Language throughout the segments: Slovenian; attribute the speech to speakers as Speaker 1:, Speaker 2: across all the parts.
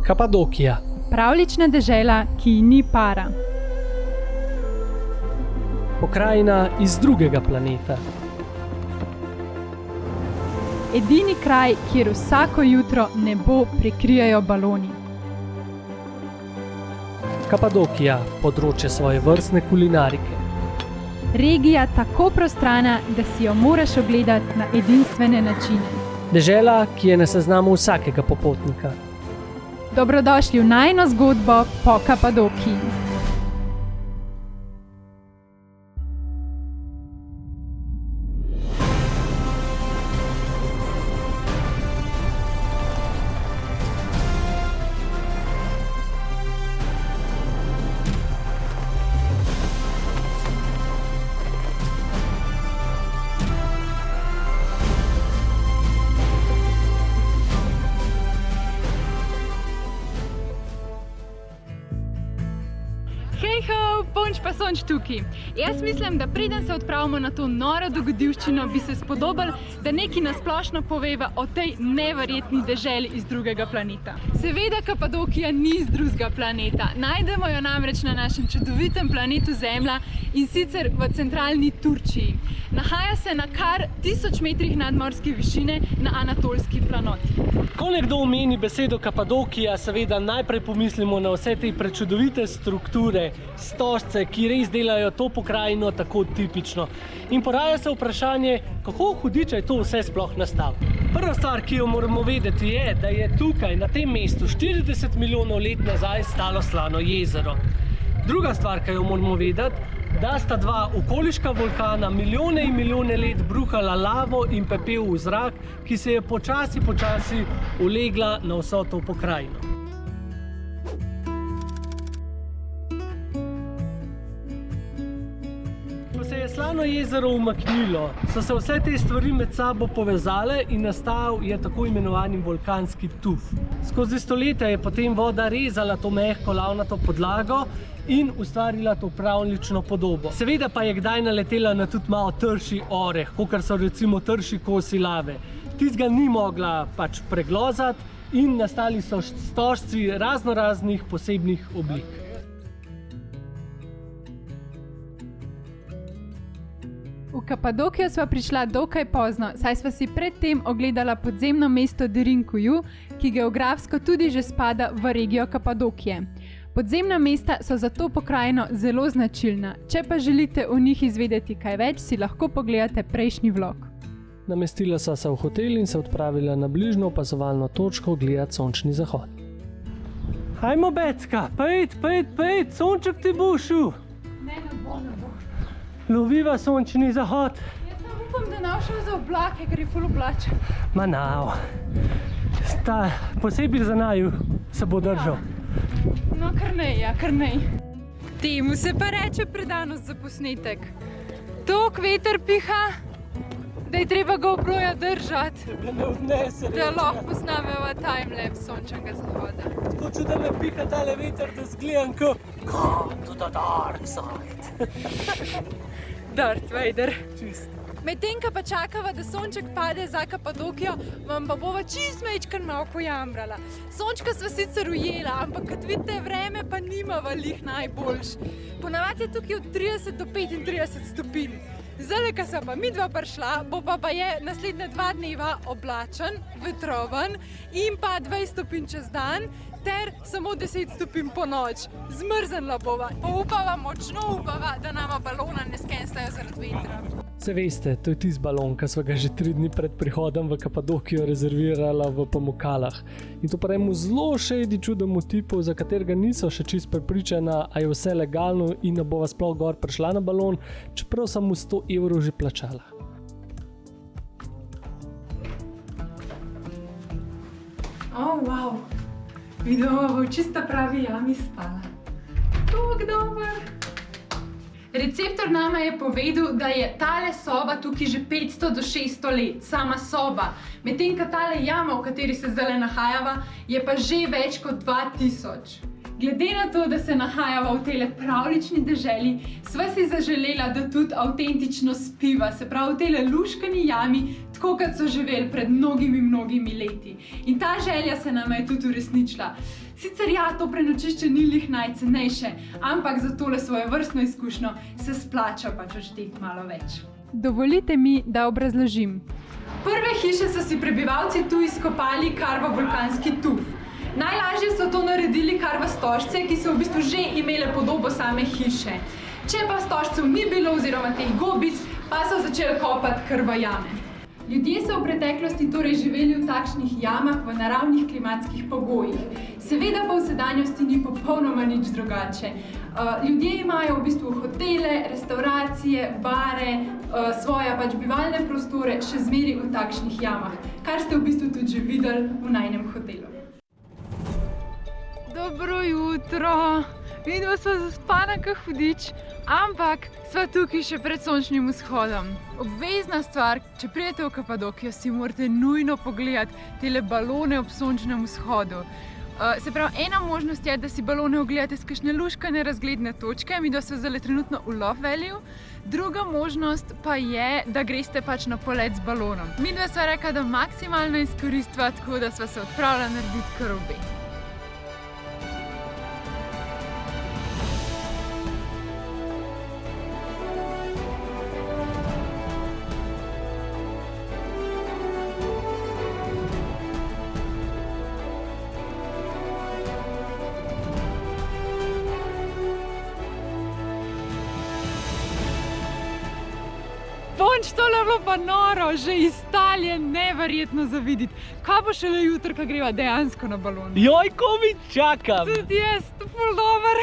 Speaker 1: Kapadokija.
Speaker 2: Pravlična dežela, ki ji ni para.
Speaker 1: Pokrajina iz drugega planeta.
Speaker 2: Edini kraj, kjer vsako jutro nebo prekrijajo baloni.
Speaker 1: Kapadokija, področje svojevrstne kulinarike.
Speaker 2: Regija tako prostrana, da si jo moraš ogledati na edinstvene načine.
Speaker 1: Dežela, ki je na seznamu vsakega popotnika.
Speaker 2: Dobrodošli v najino zgodbo po Kapadokiji. Hejho, Ponč pa Sonč tukaj. Jaz mislim, da preden se odpravimo na to noro dogodivščino, bi se spodobili, da nekaj nasplošno poveva o tej neverjetni deželi iz drugega planeta. Seveda Kapadokija ni iz drugega planeta. Najdemo jo namreč na našem čudovitem planetu Zemlja in sicer v centralni Turčiji. Nahaja se na kar 1000 metrih nadmorske višine na Anatolski planoti.
Speaker 1: Ko nekdo omeni besedo Kapadokija, seveda najprej pomislimo na vse te prečudovite strukture, stožce, ki res delajo to pokrajino tako tipično. In poraja se vprašanje, kako hudiče je to vse sploh nastalo. Prva stvar, ki jo moramo vedeti, je, da je tukaj na tem mestu 40 milijonov let nazaj stalo Slano jezero. Druga stvar, ki jo moramo vedeti, da sta dva okoliška vulkana milijone in milijone let bruhala lavo in pepel v zrak, ki se je počasi ulegla na vso to pokrajino. Ko se je Slano jezero umaknilo, so se vse te stvari med sabo povezale in nastal je tako imenovani vulkanski tuf. Skozi stoletja je potem voda rezala to mehko lavnato podlago in ustvarila to pravljično podobo. Seveda pa je kdaj naletela na tudi malo trši oreh, kakor so recimo trši kosi lave. Tistega ni mogla pač preglozati in nastali so stožci raznoraznih posebnih oblik.
Speaker 2: V Kapadokijo sva prišla dokaj pozno, saj sva si predtem ogledala podzemno mesto Derinkuju, ki geografsko tudi že spada v regijo Kapadokije. Podzemna mesta so za to pokrajino zelo značilna. Če pa želite o njih izvedeti kaj več, si lahko pogledate prejšnji vlog.
Speaker 1: Namestila sva se v hotel in se odpravila na bližnjo opazovalno točko gledati sončni zahod. Hajmo, Becka, pejt, sonček ti bo šel.
Speaker 2: Ne bo.
Speaker 1: Loviva sončni zahod.
Speaker 2: Jaz sem upam, da ne šel za oblake, ker je ful oblačen.
Speaker 1: Ma nao. Posebej za naju se bo držal.
Speaker 2: No, kar nej. Temu se pa reče predanost za posnetek. Tok veter piha, da je treba GoProja držati.
Speaker 1: Da ne odnese.
Speaker 2: Da lahko posnameva timelapse sončnega zahoda.
Speaker 1: Tako da me piha tale veter, da zgledam ko come to the dark side.
Speaker 2: Darth Vader.
Speaker 1: Čist.
Speaker 2: Medtem, ko pa čakava, da sonček pade za Kapadokijo, vam pa bova čisto majčkeno malo pojamrala. Sončka sva sicer ujela, ampak kot vidite, vreme pa nimava lih najboljš. Ponavadi je tukaj od 30 do 35 stopinj. Zdaj, ko sva pa midva prišla, bo pa je naslednja 2 dneva oblačen, vetroven in pa 20 stopinj čez dan ter samo 10 stopinj po noč. Zmrznila bova. Močno upava, da nama balona ne skenslajo zaradi vetra.
Speaker 1: Se veste, to je tisti balon, ki sva ga že 3 dni pred prihodom v Kapadokijo rezervirala v Pamukalah. In to pravimo zelo shady čudnemu tipu, za katerega niso še čisto prepričana, a je vse legalno in da bova sploh gor prišla na balon, čeprav sem mu 100 evrov že plačala. Wow.
Speaker 2: Videla bo v čisto pravi jami spala. Tako dober. Receptor nama je povedal, da je tale soba tukaj že 500 do 600 let, sama soba. Medtem ko tale jama, v kateri se zdaj nahajava, je pa že več kot 2000. Glede na to, da se nahajava v tele pravlični deželi, sva si zaželela, da tudi avtentično spiva, se pravi v tele luškani jami, tako kot so živeli pred mnogimi leti. In ta želja se nam je tudi uresničila. Sicer ja, to prenočišče ni lih najcenejše, ampak za tole svoje vrstno izkušnjo se splača pač odšteti malo več. Dovolite mi, da obrazložim. Prve hiše so si prebivalci tu izkopali kar v vulkanski tuf. Najlažje so to naredili kar v stožce, ki so v bistvu že imele podobo same hiše. Če pa stožcev ni bilo oziroma teh gobic, pa so začeli kopati kar v jame. Ljudje so v preteklosti torej živeli v takšnih jamah v naravnih klimatskih pogojih. Seveda pa v sedanjosti ni popolnoma nič drugače. Ljudje imajo v bistvu hotele, restauracije, bare, svoje pač bivalne prostore še zmeraj v takšnih jamah, kar ste v bistvu tudi že videli v najinem hotelu. Dobro jutro! Vidva sva zaspana kot hudič, ampak sva tukaj še pred sončnim vzhodom. Obvezna stvar, če pridete v Kapadokijo, si morate nujno pogledati tele balone ob sončnem vzhodu. Se pravi, ena možnost je, da si balone ogledate s kakšne luškane razgledne točke, midva sva zdajle trenutno v Love Valleyju. Druga možnost pa je, da greste pač na polet z balonom. Midva sva rekla, da maksimalno izkoristva, tako da sva se odpravila narediti kar obe. Ponč, tole je bilo pa noro, že iz tal je neverjetno za videti. Kaj bo šele jutri, ko greva dejansko na balon?
Speaker 1: Joj, ko mi čakam!
Speaker 2: Tudi jaz, to ful dober.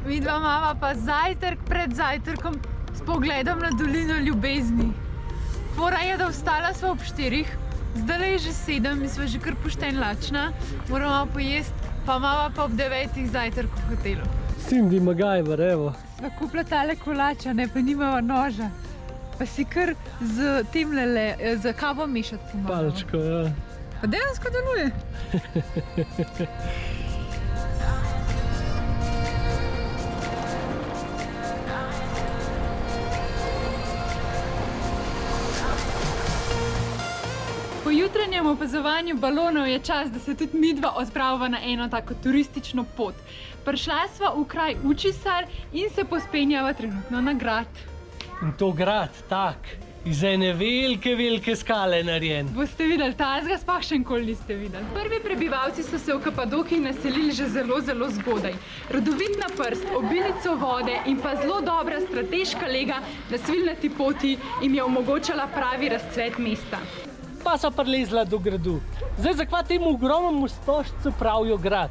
Speaker 2: Midva imava pa zajtrk pred zajtrkom s pogledom na dolino ljubezni. Fora je, da vstala sva ob 4, zdajle je že 7 in sva že kar pošteno lačna. Moramo pojesti, pa imava pa ob 9 zajtrk v hotelu.
Speaker 1: Cindy MacGyver, evo.
Speaker 2: Sva kupila tale kolača, ne, pa nimava noža. Pa si kar z temlele, z kavo mešati pomalo.
Speaker 1: Palčko, ja.
Speaker 2: Pa dejansko deluje. Po jutranjem opazovanju balonov je čas, da se tudi midva odpraviva na eno tako turistično pot. Prišla sva v kraj Učisar in se pospenjava trenutno na grad.
Speaker 1: In to grad, tak, iz ene velike skale narejen.
Speaker 2: Boste videli, tazga sploh še nikoli niste videli. Prvi prebivalci so se v Kapadokiji naselili že zelo zgodaj. Rodovitna prst, obilico vode in pa zelo dobra strateška lega na svilnati poti jim je omogočala pravi razcvet mesta.
Speaker 1: Pa so prilezla do gradu. Zdaj, zakaj temu ogromnemu stožcu pravijo grad?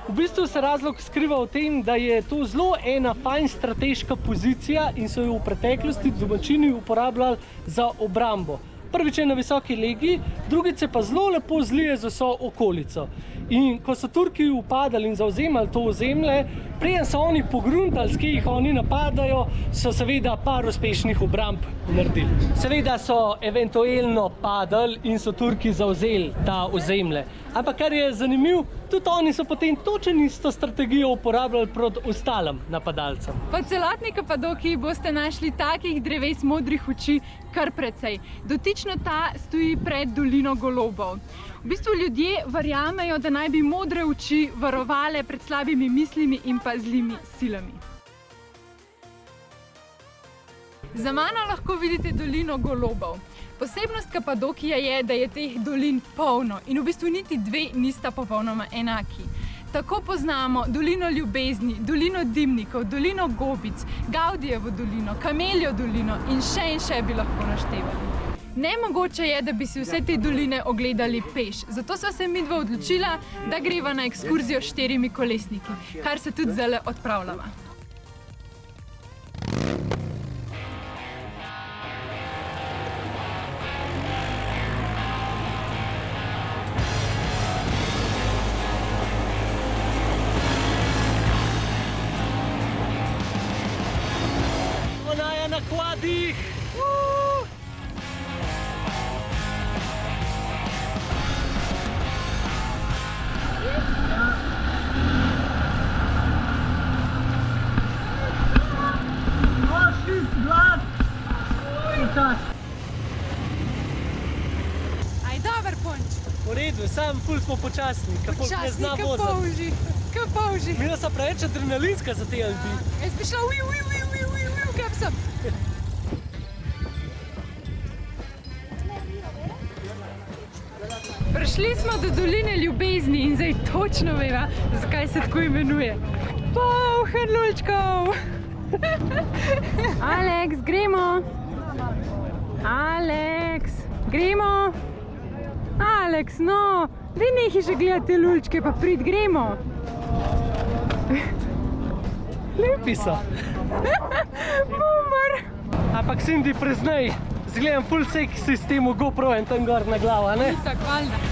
Speaker 1: V bistvu se razlog skriva v tem, da je to zelo ena fajn strateška pozicija in so jo v preteklosti domačini uporabljali za obrambo. Prvič je na visoki legi, drugič se pa zelo lepo zlije z vso okolico. In ko so Turki upadali in zavzemali to ozemlje, preden so oni pogruntali, s kje jih oni napadajo, so seveda par uspešnih obramb naredili. Seveda so eventualno padali in so Turki zavzeli ta ozemlje. Ampak kar je zanimivo, tudi oni so potem točno isto strategijo uporabljali proti ostalim napadalcem.
Speaker 2: Po celotni Kapadokiji boste našli takih dreves modrih oči kar precej. Dotično ta stoji pred dolino golobov. V bistvu ljudje verjamejo, da naj bi modre oči varovale pred slabimi mislimi in pa zlimi silami. Za mano lahko vidite dolino golobov. Posebnost Kapadokije je, da je teh dolin polno in v bistvu niti dve nista popolnoma enaki. Tako poznamo dolino ljubezni, dolino dimnikov, dolino gobic, Gaudijevo dolino, Kameljo dolino in še bi lahko naštevali. Nemogoče je, da bi si vse te doline ogledali peš, zato sva se midva odločila, da greva na ekskurzijo s 4 kolesniki, kar se tudi zdajle odpravljava.
Speaker 1: Ona je na kvadih! sam ful smo počasni, kako ne zna voziti.
Speaker 2: Kaj polži.
Speaker 1: Mila so preveč adrenalinska za te Alpi.
Speaker 2: Jaz bi šla kam sem. Prišli smo do doline ljubezni in zdaj točno veva, zakaj se tako imenuje. Polhen lulčkov! Aleks, gremo! Aleks, gremo! Aleks, no! Daj nehi že gledati te lulčke, pa prid, gremo!
Speaker 1: Lepi so.
Speaker 2: Bumbar!
Speaker 1: Ampak Cindy, priznaj, zgledam ful seksi s tem GoPro in tam gor na glavo, ne?
Speaker 2: Itak, valjda.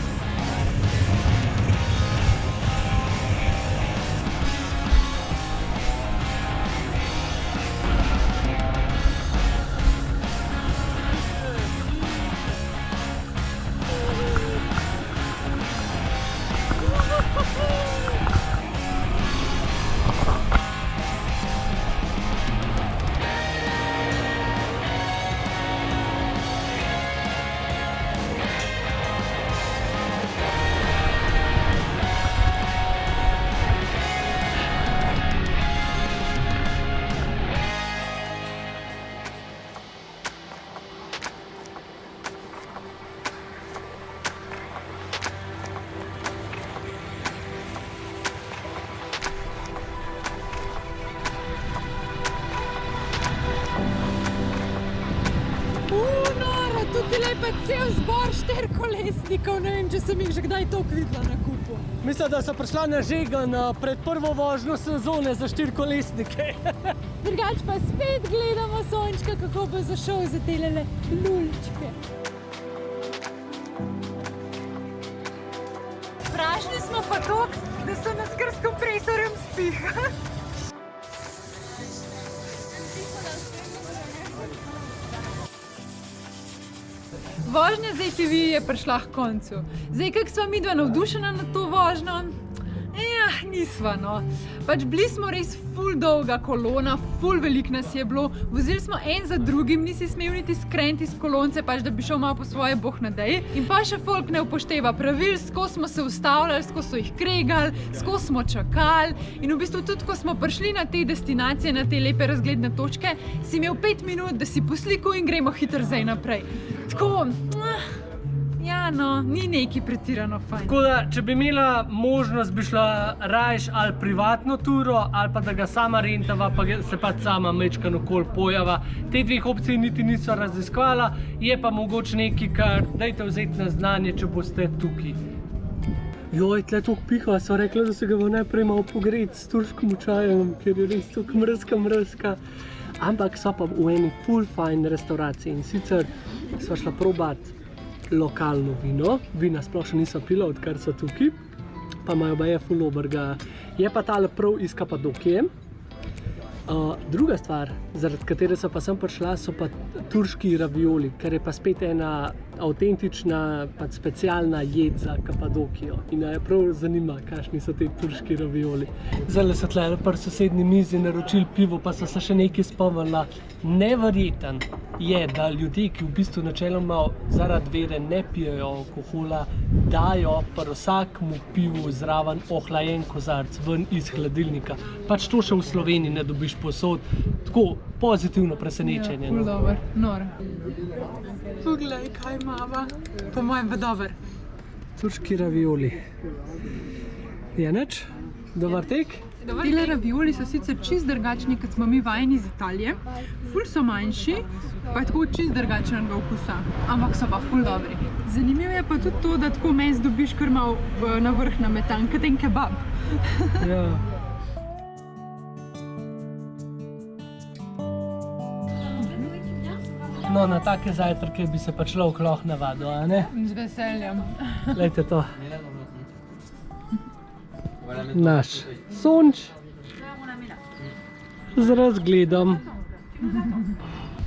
Speaker 2: Tukaj je pa cel zbor štirikolesnikov, ne vem, če sem jih že kdaj toliko videla na kupu.
Speaker 1: Mislim, da so prišla na žegan pred prvo vožnjo sezone za štirikolesnike.
Speaker 2: Drugač pa spet gledamo sončka, kako bo zašel za telele lulčke. Prašni smo pa toliko, da so nas kar s kompresorjem spiha. Vožnja z ATV je prišla k koncu. Zdaj, kako sva midva navdušena na to vožnjo? Ja, nisva, no. Pač bili smo res ful dolga kolona, ful veliko nas je bilo. Vozili smo en za drugim, nisi smel niti skreniti iz kolonce, pač da bi šel malo po svoje boh na dej. In pa še folk ne upošteva pravil, skozi smo se ustavljali, skozi so jih kregali, skozi smo čakali. In v bistvu tudi, ko smo prišli na te destinacije, na te lepe razgledne točke, si imel 5 minut, da si poslikal in gremo hitro zdaj naprej. Tako, ja no, ni neki pretirano fajn.
Speaker 1: Tako da, če bi imela možnost, bi šla rajš ali privatno turo, ali pa da ga sama rentava, pa se pač sama mečkano okoli pojava. Te dveh opcij niti niso raziskvala, je pa mogoče nekaj, kar dajte vzeti na znanje, če boste tukaj. Joj, tle toliko piha, so rekla, da se ga bo najprej malo pogreti s turškim čajem, ker je res toliko mrzka. Ampak so pa v eni ful fajn restauraciji in sicer sva šla probat lokalno vino. Vina sploh še nisem pila, odkar so tukaj, pa imajo baje ful dobrega. Je pa tale prav iz Kapadokije. Druga stvar, zaradi katere so pa sem prišla, so pa turški ravioli, ker je pa spet ena avtentična, pa specialna jed za Kapadokijo. In je prav zanima, kakšni so te turški ravioli. Zdaj so tle pri sosednji mizi naročili pivo, pa so se še nekaj spomnila. Neverjeten je, da ljudje, ki v bistvu načeloma zaradi vere ne pijejo alkohola, dajo pri vsakemu pivu zraven ohlajen kozarc ven iz hladilnika. Pač to še v Sloveniji ne dobiš posod. Tako pozitivno presenečenje.
Speaker 2: Ja, ful dober, nor. Poglej, kaj imava. Po mojem pa dober.
Speaker 1: Turški ravioli. Je nič? Dobar tek?
Speaker 2: Tile ravioli so sicer čist drugačni, kot smo mi vajeni iz Italije. Ful so manjši, pa je tako čist drugačnega okusa. Ampak so pa ful dobri. Zanimivo je pa tudi to, da tako mes dobiš kar malo na vrh nametan, kot en kebab.
Speaker 1: Ja. No, na take zajtrke bi se pa človek lahko navadil, a ne?
Speaker 2: Z veseljem.
Speaker 1: Glejte to. Naš sonč z razgledom.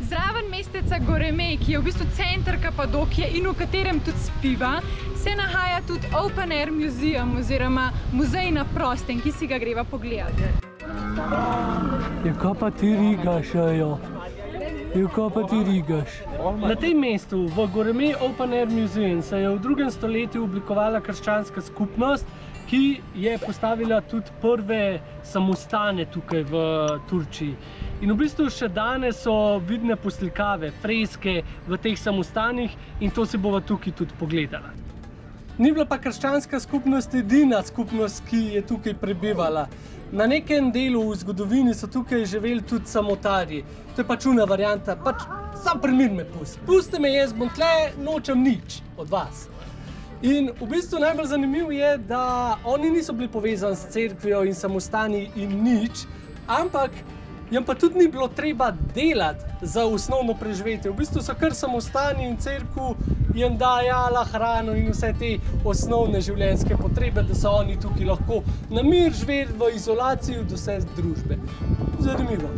Speaker 2: Zraven mesteca Goremej, ki je v bistvu center Kapadokije in v katerem tudi spiva, se nahaja tudi Open Air Museum oziroma muzej na prostem, ki si ga greva pogledati.
Speaker 1: Ja, kaj pa ti rigašajo? Juko pa ti rigaš. Na tem mestu v Gourmet Open Air Museum se je v 2. stoletju oblikovala krščanska skupnost, ki je postavila tudi prve samostane tukaj v Turčiji. In v bistvu še danes so vidne poslikave, freske v teh samostanih in to si bova tukaj tudi pogledala. Ni bila pa krščanska skupnost edina skupnost, ki je tukaj prebivala. Na nekem delu v zgodovini so tukaj živeli tudi samotarji. To je pač una varianta, pač sam primir me pusti. Pusti me, jaz bom tle, nočem nič od vas. In v bistvu najbolj zanimivo je, da oni niso bili povezani s cerkvijo in samostani in nič, ampak jim pa tudi ni bilo treba delati za osnovno preživetje. V bistvu so kar samostani in cerkev jim dajala hrano in vse te osnovne življenjske potrebe, da so oni tukaj lahko na mir živeli v izolaciji od vse družbe. Zanimivo.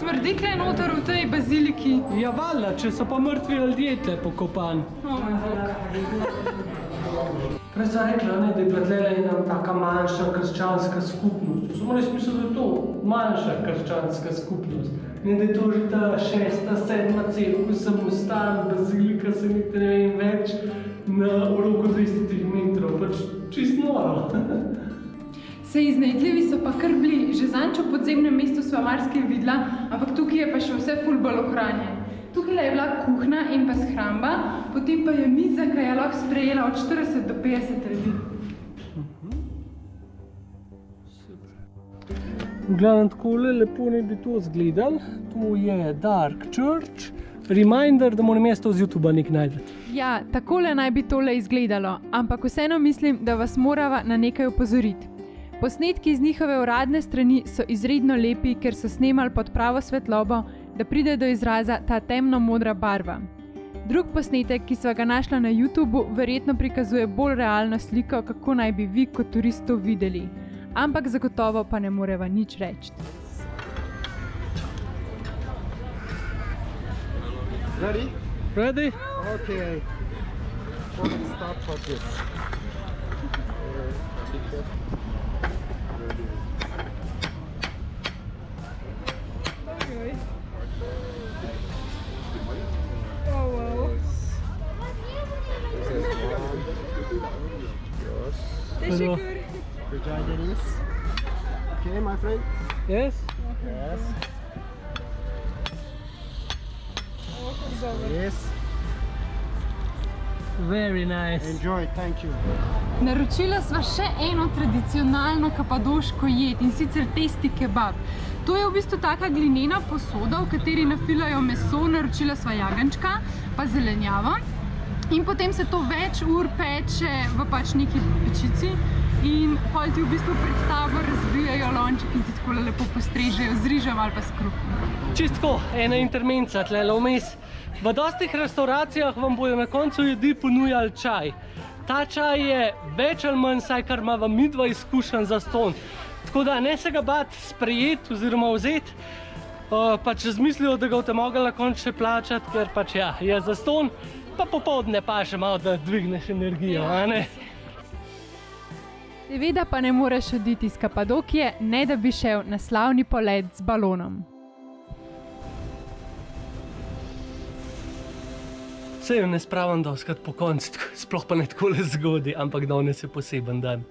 Speaker 2: Smrdi tle noter v tej baziliki.
Speaker 1: Ja, valjda, če so pa mrtvi ljudje tle pokopani. Prej sem rekla, da je bila tle ena taka manjša krščanska skupnost. Samo res mislim, da je to manjša krščanska skupnost. Ne, da je to že ta 6., 7. cerkev, samostan, bazilika, se niti ne vem več, v roku 200 metrov. Pač čisto noro.
Speaker 2: Sej iznajdljivi so pa kar bili. Že zanč v podzemnem mestu sva marsikaj videla, ampak tukaj je pa še vse ful bolj ohranjeno. Tukaj je bila kuhna in pa shramba, potem pa je miza, ki je lahko sprejela od 40 do 50 ljudi.
Speaker 1: V glavnem takole lepo ne bi to izgledal. To je Dark Church. Reminder, da moram jaz to z YouTubea nekaj najti.
Speaker 2: Ja, takole naj bi tole izgledalo, ampak vseeno mislim, da vas morava na nekaj opozoriti. Posnetki z njihove uradne strani so izredno lepi, ker so snemali pod pravo svetlobo, da pride do izraza ta temno-modra barva. Drug posnetek, ki sva ga našla na YouTubu, verjetno prikazuje bolj realno sliko, kako naj bi vi kot turist to videli. Ampak zagotovo pa ne moreva nič reči.
Speaker 3: Ready?
Speaker 1: Ready?
Speaker 3: Okay. Start for this.
Speaker 2: Teşekkür.
Speaker 3: Rica ederiz. Okay, my friend.
Speaker 1: Yes?
Speaker 3: Yes. Yes.
Speaker 1: Very nice.
Speaker 3: Enjoy, thank you.
Speaker 2: Naročila sva še eno tradicionalno kapadoško jed, in sicer testi kebab. To je v bistvu taka glinena posoda, v kateri nafilajo meso, naročila sva jagenčka, pa zelenjavo. In potem se to več ur peče v pač neki pečici in pol ti v bistvu pred tabo razbijajo lonček in ti tako lepo postrežejo z rižem ali pa s kruhom.
Speaker 1: Čistko, ena intermenca tlele vmes. V dostih restauracijah vam bojo na koncu jedi ponujali čaj. Ta čaj je več ali manj, saj kar imava midva izkušenj zastonj. Tako da ne se ga bati sprejeti oziroma vzeti, pač razmislijo, da ga boste mogli na koncu še plačati, ker pač ja, je zastonj, pa popoldne pa še malo, da dvigneš energijo, a ne?
Speaker 2: Seveda pa ne moreš oditi iz Kapadokije, ne da bi šel na slavni polet z balonom.
Speaker 1: Saj jo ne spravim dostikrat po koncu, sploh pa ne takole zgodaj, ampak danes je poseben dan.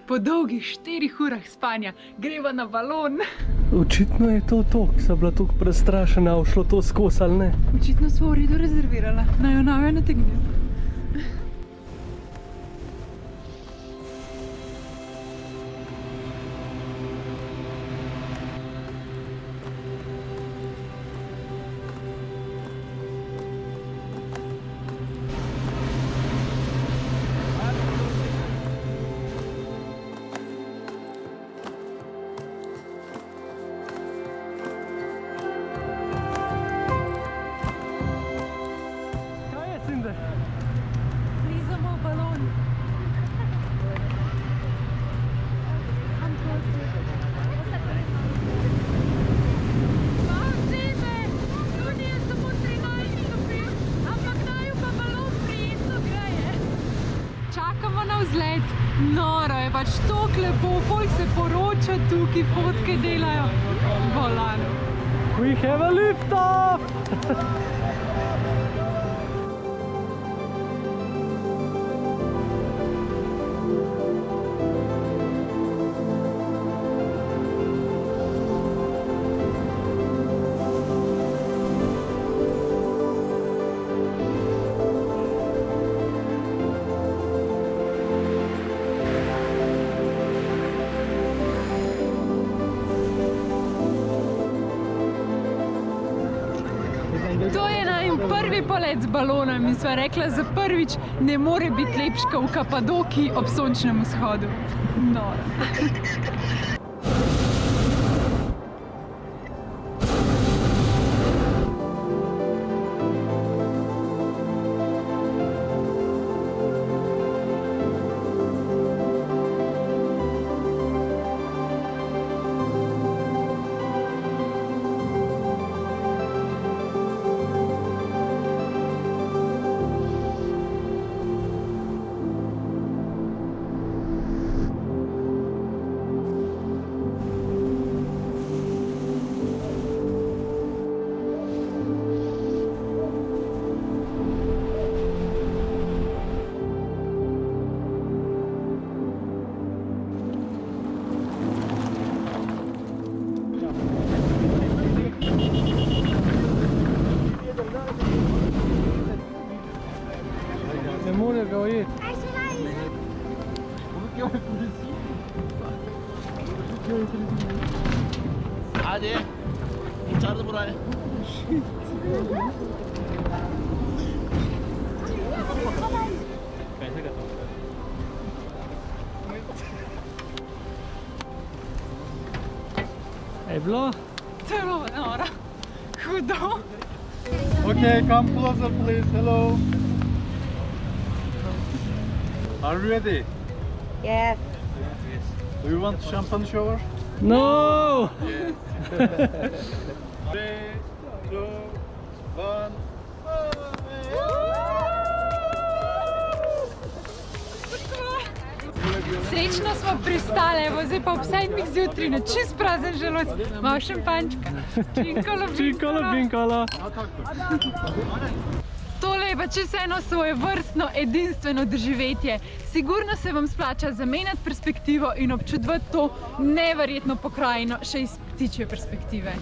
Speaker 2: Po dolgih 4 urah spanja greva na balon.
Speaker 1: Očitno je to, ki so bila tako prestrašena, šlo to skozi ali ne.
Speaker 2: Očitno smo v redu rezervirala, naj jo nave nategnem. Noro je pač toliko lepo, koliko se poroča tukaj, fotke delajo. Bolano.
Speaker 1: We have a lift off!
Speaker 2: To je najin prvi polet z balonom in sva rekla, za prvič ne more biti lepška v Kapadokiji ob sončnem vzhodu. Noro. Ne more ga ujeti.
Speaker 4: Hadi. Çağırdı burayı.
Speaker 1: Je bilo?
Speaker 2: Zelo noro. Hudo.
Speaker 3: Okay, come closer, please. Hello. Are you ready?
Speaker 5: Yes.
Speaker 3: Do you want champagne shower?
Speaker 1: No!
Speaker 3: 3, 2, 1.
Speaker 2: Srečno smo pristali, evo zdaj pa ob 7 zjutraj na čist prazen želodec. Malo šampančka. Činkolo,
Speaker 1: Činkolo, binkolo.
Speaker 2: Tole je pa čisto eno svojevrstno, edinstveno doživetje. Sigurno se vam splača zamenjati perspektivo in občudovati to neverjetno pokrajino še iz ptičje perspektive.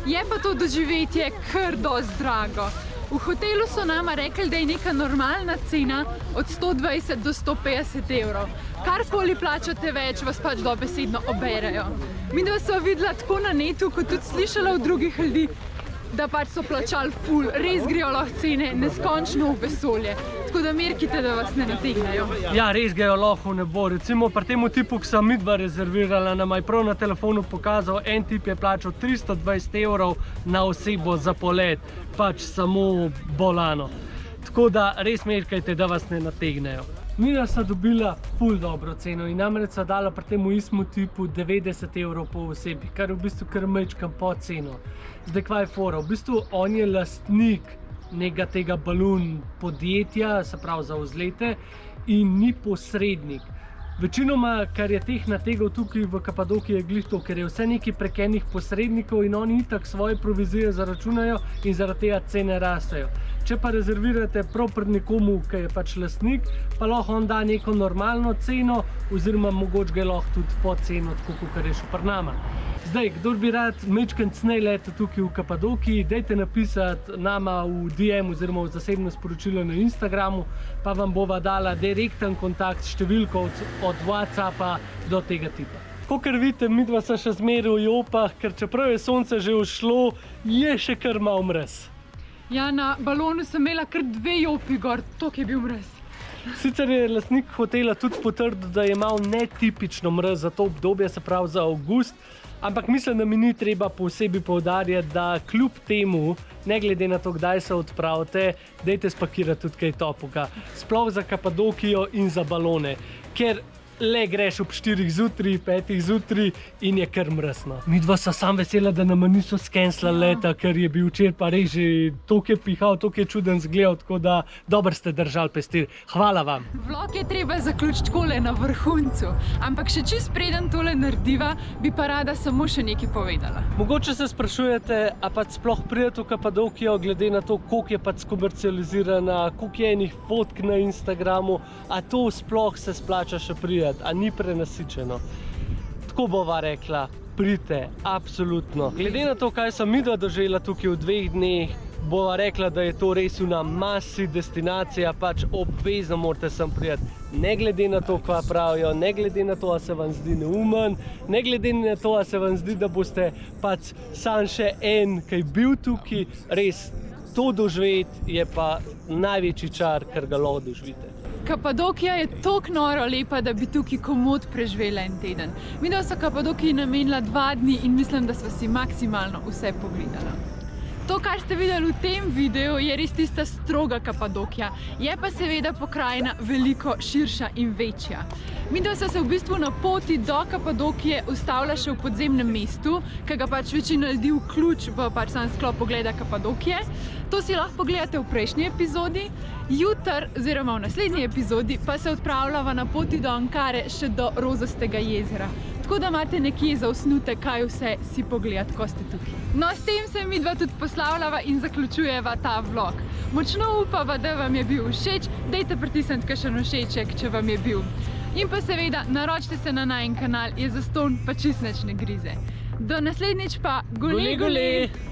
Speaker 2: Je pa to doživetje kar dosti drago. V hotelu so nama rekli, da je neka normalna cena od 120 do 150 evrov. Karkoli plačate več, vas pač dobesedno oberejo. Midva sva videla tako na netu, kot tudi slišala od drugih ljudi, da pač so plačali ful, res grejo lahko cene neskončno v vesolje. Tako da merkite, da vas ne nategnejo.
Speaker 1: Ja, res grejo lahko v nebo. Recimo pri temu tipu, ki sem midva rezervirala, nama je prav na telefonu pokazal, en tip je plačal 320 evrov na osebo za polet. Pač samo bolano. Tako da res merkajte, da vas ne nategnejo. Mina sta dobila ful dobro ceno in namreč sta dala pri temu istmu tipu 90 evrov po osebi, kar je v bistvu kar majčkam pod ceno. Zdaj, kva je fora? V bistvu on je lastnik nekega tega balon podjetja, se pravi za vzlete, in ni posrednik. Večinoma, kar je teh nategov tukaj v Kapadokiji, je glih to, ker je vse nekaj prek enih posrednikov in oni itak svoje provizije zaračunajo in zaradi tega cene rastejo. Če pa rezervirate prav pred nekomu, ki je pač lastnik, pa lahko on da neko normalno ceno oziroma mogoče ga lahko tudi pod ceno, tako kot je šel pri nama. Zdaj, kdor bi rad majčkeno ceneje letel tukaj v Kapadokiji, dajte napisati nama v DM oziroma v zasebno sporočilo na Instagramu, pa vam bova dala direkten kontakt s številko od WhatsAppa do tega tipa. Kakor vidite, midva se še zmeraj v jopah, ker čeprav je sonce že ušlo, je še kar malo mraz.
Speaker 2: Ja, na balonu sem imela kar 2 jopi gor, toliko je bil mraz.
Speaker 1: Sicer je lastnik hotela tudi potrdil, da je malo netipično mraz za to obdobje, se pravi za avgust, ampak mislim, da mi ni treba posebej poudarjati, da kljub temu, ne glede na to, kdaj se odpravite, dajte spakirati tudi kaj toplega. Sploh za Kapadokijo in za balone. Ker le greš ob 4 zjutraj, 5 zjutraj in je kar mrzno. Midva so sam vesela, da nam niso skenslali leta, ker je bil včeraj pa res že toliko je pihal, toliko je čuden zgled, tako da dobro ste držali pesti. Hvala vam.
Speaker 2: Vlog je treba zaključiti takole na vrhuncu, ampak še čist preden tole narediva, bi pa rada samo še nekaj povedala.
Speaker 1: Mogoče se sprašujete, a pač sploh pridete v Kapadokijo, glede na to, koliko je pač komercializirana, koliko je enih fotk na Instagramu, a to sploh se splača še prijeti, a ni prenasičeno. Tako bova rekla, pridite, absolutno. Glede na to, kaj sem midva doživela tukaj v 2 dneh, bova rekla, da je to res una masi destinacija, pač obvezno morate sem prijeti. Ne glede na to, kva pravijo, ne glede na to, a se vam zdi neumen, ne glede na to, a se vam zdi, da boste pač sam še en, kaj bil tukaj, res to doživeti je pa največji čar, ker ga lahko doživite.
Speaker 2: Kapadokija je toliko noro lepa, da bi tukaj komot preživela en teden. Midva so Kapadokiji namenila 2 dni in mislim, da sva si maksimalno vse pogledala. To, kar ste videli v tem videu, je res tista stroga Kapadokija. Je pa seveda pokrajina veliko širša in večja. Midva so se v bistvu na poti do Kapadokije ustavila še v podzemnem mestu, ki ga pač večina ljudi vključi v pač sam sklop pogleda Kapadokije. To si lahko pogledate v prejšnji epizodi. Jutri, oziroma v naslednji epizodi, pa se odpravljava na poti do Ankare še do Rozastega jezera. Tako da imate nekje za osnutek, kaj vse si pogledati, ko ste tukaj. No, s tem se midva tudi poslavljava in zaključujeva ta vlog. Močno upava, da vam je bil všeč, dajte pritisniti kakšen všeček, če vam je bil. In pa seveda, naročite se na najin kanal, je zastonj, pa čist nič ne grize. Do naslednjič pa, gole, gole!